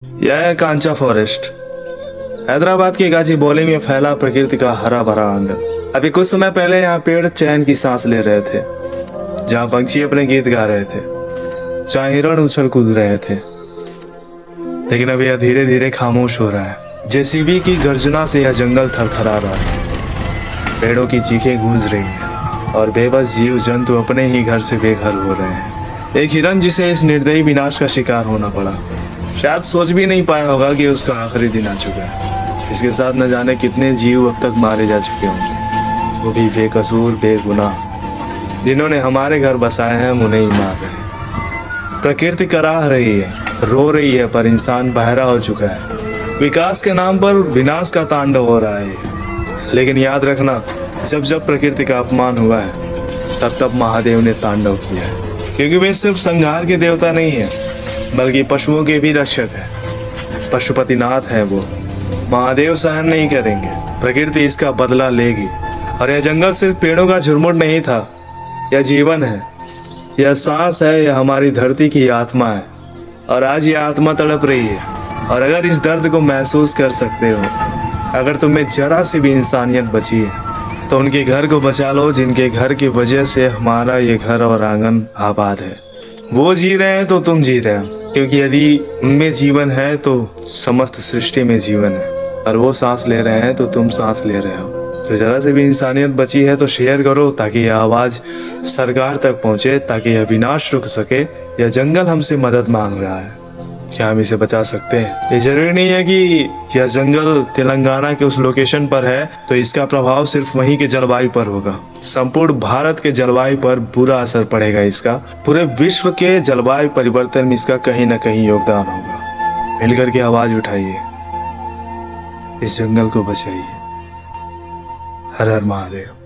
यह है कांचा फॉरेस्ट, हैदराबाद के गाजीबौली में फैला प्रकृति का हरा भरा आंगन। अभी कुछ समय पहले यहाँ पेड़ चैन की सांस ले रहे थे, जहाँ पंछी अपने गीत गा रहे थे, जहाँ हिरण उछल कूद रहे थे। लेकिन अब यह धीरे धीरे खामोश हो रहा है। जेसीबी की गर्जना से यह जंगल थरथरा रहा है, पेड़ों की चीखें गूंज रही हैं और बेबस जीव जंतु अपने ही घर से बेघर हो रहे हैं। एक हिरण जिसे इस निर्दयी विनाश का शिकार होना पड़ा, शायद सोच भी नहीं पाया होगा कि उसका आखिरी दिन आ चुका है। इसके साथ न जाने कितने जीव अब तक मारे जा चुके होंगे, वो भी बेकसूर बेगुनाह। जिन्होंने हमारे घर बसाए हैं हम उन्हें ही मार रहे हैं। प्रकृति कराह रही है, रो रही है, पर इंसान बहरा हो चुका है। विकास के नाम पर विनाश का तांडव हो रहा है। लेकिन याद रखना, जब जब प्रकृति का अपमान हुआ है तब तब महादेव ने तांडव किया है, क्योंकि वे सिर्फ संहार के देवता नहीं है बल्कि पशुओं के भी रक्षक है। पशुपतिनाथ है वो। महादेव सहन नहीं करेंगे, प्रकृति इसका बदला लेगी। और यह जंगल सिर्फ पेड़ों का झुरमुट नहीं था, यह जीवन है, यह सांस है, यह हमारी धरती की आत्मा है। और आज यह आत्मा तड़प रही है। और अगर इस दर्द को महसूस कर सकते हो, अगर तुम्हें जरा सी भी इंसानियत बची है, तो उनके घर को बचा लो जिनके घर की वजह से हमारा ये घर और आंगन आबाद है। वो जी रहे हैं तो तुम जी रहे हो, क्योंकि यदि उनमें जीवन है तो समस्त सृष्टि में जीवन है। और वो सांस ले रहे हैं तो तुम सांस ले रहे हो। तो जरा से भी इंसानियत बची है तो शेयर करो, ताकि यह आवाज सरकार तक पहुंचे, ताकि यह विनाश रुक सके। यह जंगल हमसे मदद मांग रहा है, क्या हम इसे बचा सकते हैं? ये जरूरी नहीं है कि यह जंगल तेलंगाना के उस लोकेशन पर है तो इसका प्रभाव सिर्फ वहीं के जलवायु पर होगा। संपूर्ण भारत के जलवायु पर बुरा असर पड़ेगा इसका। पूरे विश्व के जलवायु परिवर्तन में इसका कहीं ना कहीं योगदान होगा। मिलकर के आवाज उठाइए, इस जंगल को बचाइए। हर हर महादेव।